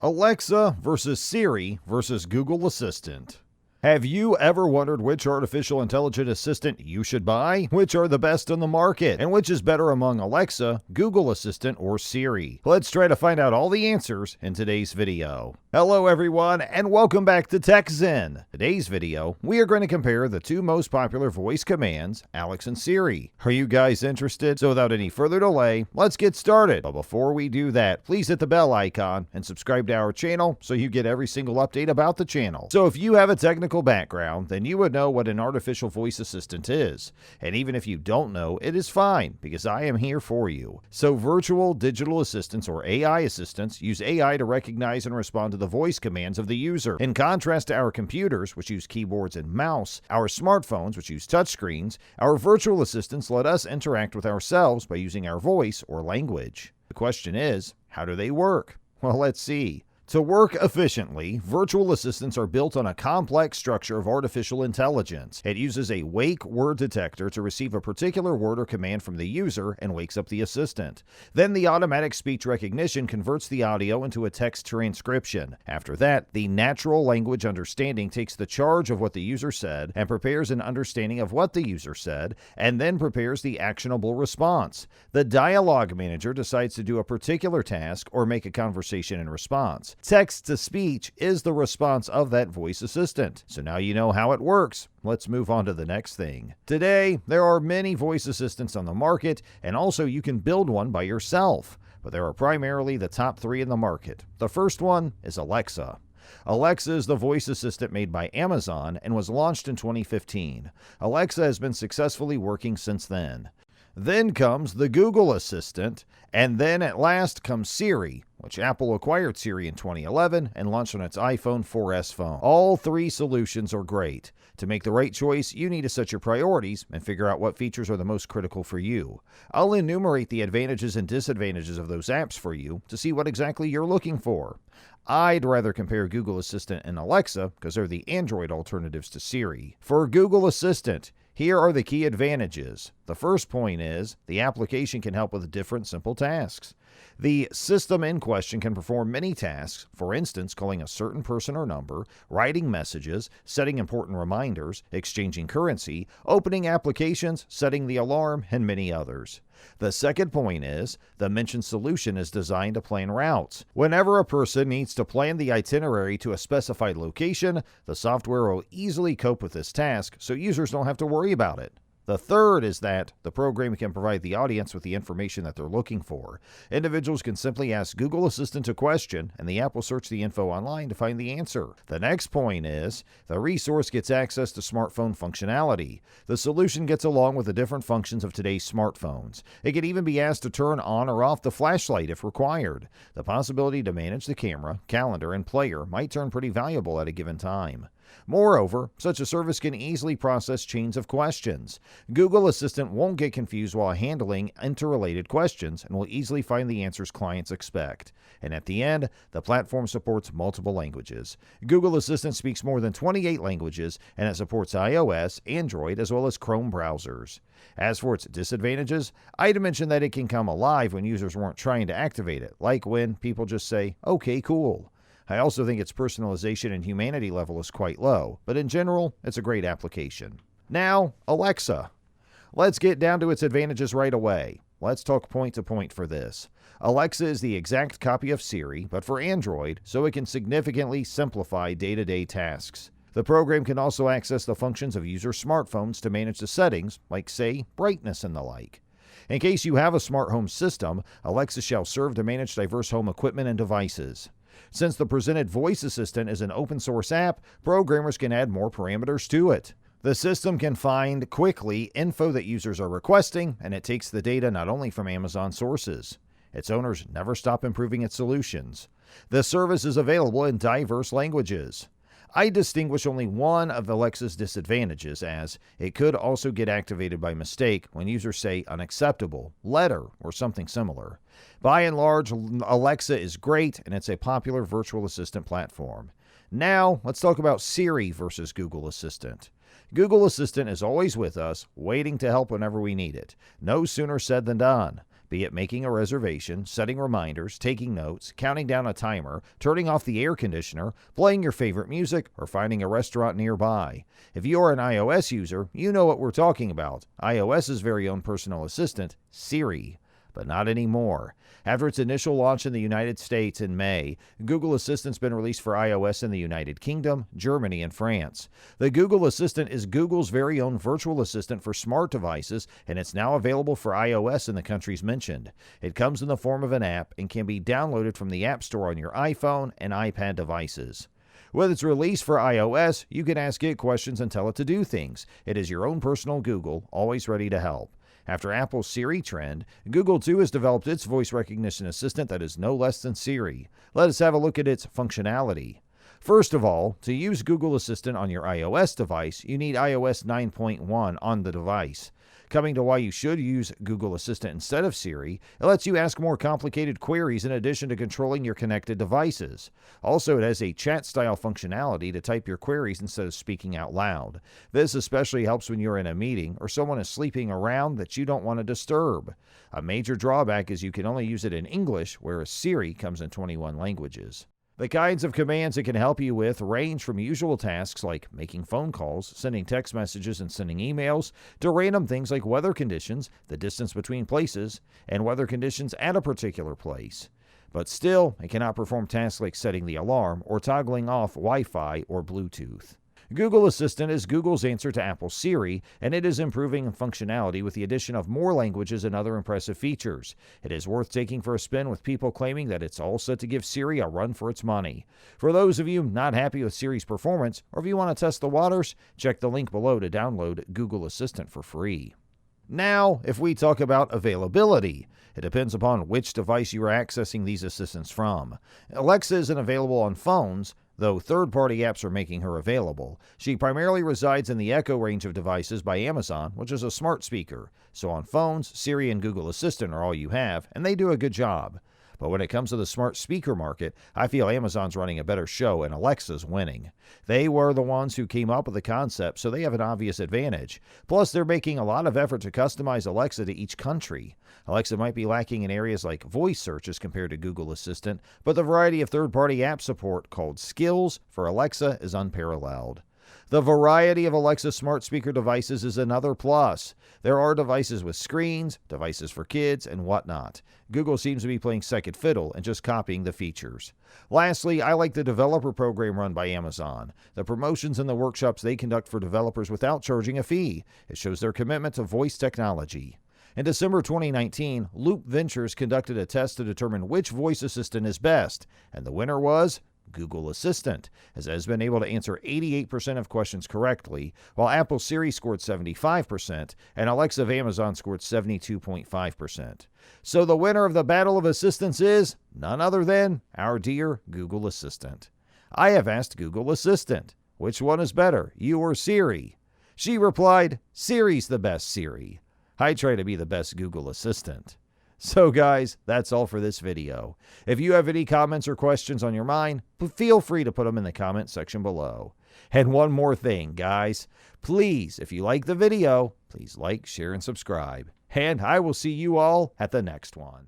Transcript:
Alexa versus Siri versus Google Assistant. Have you ever wondered which artificial intelligent assistant you should buy? Which are the best on the market? And which is better among Alexa, Google Assistant, or Siri? Let's try to find out all the answers in today's video. Hello everyone, and welcome back to TechZen. Today's video, we are going to compare the two most popular voice commands, Alex and Siri. Are you guys interested? So without any further delay, let's get started. But before we do that, please hit the bell icon and subscribe to our channel so you get every single update about the channel. So if you have a technical background, then you would know what an artificial voice assistant is. And even if you don't know, it is fine, because I am here for you. So virtual digital assistants, or AI assistants, use AI to recognize and respond to the voice commands of the user. In contrast to our computers, which use keyboards and mouse, our smartphones, which use touchscreens, our virtual assistants let us interact with ourselves by using our voice or language. The question is, how do they work? Well, let's see. To work efficiently, virtual assistants are built on a complex structure of artificial intelligence. It uses a wake word detector to receive a particular word or command from the user and wakes up the assistant. Then the automatic speech recognition converts the audio into a text transcription. After that, the natural language understanding takes the charge of what the user said and prepares an understanding of what the user said, and then prepares the actionable response. The dialogue manager decides to do a particular task or make a conversation in response. Text-to-speech is the response of that voice assistant. So now you know how it works. Let's move on to the next thing. Today, there are many voice assistants on the market, and also you can build one by yourself. But there are primarily the top three in the market. The first one is Alexa. Alexa is the voice assistant made by Amazon and was launched in 2015. Alexa has been successfully working since then. Then comes the Google Assistant, and then at last comes Siri, which Apple acquired Siri in 2011 and launched on its iPhone 4S phone. All three solutions are great. To make the right choice, you need to set your priorities and figure out what features are the most critical for you. I'll enumerate the advantages and disadvantages of those apps for you to see what exactly you're looking for. I'd rather compare Google Assistant and Alexa because they're the Android alternatives to Siri. For Google Assistant, here are the key advantages. The first point is the application can help with different simple tasks. The system in question can perform many tasks, for instance, calling a certain person or number, writing messages, setting important reminders, exchanging currency, opening applications, setting the alarm, and many others. The second point is the mentioned solution is designed to plan routes. Whenever a person needs to plan the itinerary to a specified location, the software will easily cope with this task, so users don't have to worry about it. The third is that the program can provide the audience with the information that they're looking for. Individuals can simply ask Google Assistant a question, and the app will search the info online to find the answer. The next point is the resource gets access to smartphone functionality. The solution gets along with the different functions of today's smartphones. It can even be asked to turn on or off the flashlight if required. The possibility to manage the camera, calendar, and player might turn pretty valuable at a given time. Moreover, such a service can easily process chains of questions. Google Assistant won't get confused while handling interrelated questions and will easily find the answers clients expect. And at the end, the platform supports multiple languages. Google Assistant speaks more than 28 languages, and it supports iOS, Android, as well as Chrome browsers. As for its disadvantages, I'd mention that it can come alive when users weren't trying to activate it, like when people just say, "Okay, cool." I also think its personalization and humanity level is quite low, but in general, it's a great application. Now, Alexa. Let's get down to its advantages right away. Let's talk point to point for this. Alexa is the exact copy of Siri, but for Android, so it can significantly simplify day-to-day tasks. The program can also access the functions of user smartphones to manage the settings, like, say, brightness and the like. In case you have a smart home system, Alexa shall serve to manage diverse home equipment and devices. Since the presented voice assistant is an open-source app, programmers can add more parameters to it. The system can find quickly info that users are requesting, and it takes the data not only from Amazon sources. Its owners never stop improving its solutions. The service is available in diverse languages. I distinguish only one of Alexa's disadvantages, as it could also get activated by mistake when users say unacceptable, letter, or something similar. By and large, Alexa is great, and it's a popular virtual assistant platform. Now, let's talk about Siri versus Google Assistant. Google Assistant is always with us, waiting to help whenever we need it. No sooner said than done. be it making a reservation, setting reminders, taking notes, counting down a timer, turning off the air conditioner, playing your favorite music, or finding a restaurant nearby. If you are an iOS user, you know what we're talking about. iOS's very own personal assistant, Siri. But not anymore. After its initial launch in the United States in May, Google Assistant's been released for iOS in the United Kingdom, Germany, and France. The Google Assistant is Google's very own virtual assistant for smart devices, and it's now available for iOS in the countries mentioned. It comes in the form of an app and can be downloaded from the App Store on your iPhone and iPad devices. With its release for iOS, you can ask it questions and tell it to do things. It is your own personal Google, always ready to help. After Apple's Siri trend, Google too has developed its voice recognition assistant that is no less than Siri. Let us have a look at its functionality. First of all, to use Google Assistant on your iOS device, you need iOS 9.1 on the device. Coming to why you should use Google Assistant instead of Siri, it lets you ask more complicated queries in addition to controlling your connected devices. Also, it has a chat-style functionality to type your queries instead of speaking out loud. This especially helps when you're in a meeting or someone is sleeping around that you don't want to disturb. A major drawback is you can only use it in English, whereas Siri comes in 21 languages. The kinds of commands it can help you with range from usual tasks like making phone calls, sending text messages, and sending emails, to random things like weather conditions, the distance between places, and weather conditions at a particular place. But still, it cannot perform tasks like setting the alarm or toggling off Wi-Fi or Bluetooth. Google Assistant is Google's answer to Apple's Siri, and it is improving in functionality with the addition of more languages and other impressive features. It is worth taking for a spin with people claiming that it's all set to give Siri a run for its money. For those of you not happy with Siri's performance, or if you want to test the waters, check the link below to download Google Assistant for free. Now, if we talk about availability, it depends upon which device you are accessing these assistants from. Alexa isn't available on phones, though third-party apps are making her available. She primarily resides in the Echo range of devices by Amazon, which is a smart speaker. So on phones, Siri and Google Assistant are all you have, and they do a good job. But when it comes to the smart speaker market, I feel Amazon's running a better show and Alexa's winning. They were the ones who came up with the concept, so they have an obvious advantage. Plus, they're making a lot of effort to customize Alexa to each country. Alexa might be lacking in areas like voice search as compared to Google Assistant, but the variety of third-party app support called Skills for Alexa is unparalleled. The variety of Alexa smart speaker devices is another plus. There are devices with screens, devices for kids, and whatnot. Google seems to be playing second fiddle and just copying the features. Lastly, I like the developer program run by Amazon. The promotions and the workshops they conduct for developers without charging a fee. It shows their commitment to voice technology. In December 2019, Loop Ventures conducted a test to determine which voice assistant is best, and the winner was Google Assistant, as it has been able to answer 88% of questions correctly, while Apple Siri scored 75% and Alexa of Amazon scored 72.5%. So the winner of the Battle of Assistants is none other than our dear Google Assistant. I have asked Google Assistant, which one is better, you or Siri? She replied, Siri's the best Siri. I try to be the best Google Assistant. So guys, that's all for this video. If you have any comments or questions on your mind, feel free to put them in the comment section below. And one more thing, guys. Please, if you like the video, please like, share, and subscribe. And I will see you all at the next one.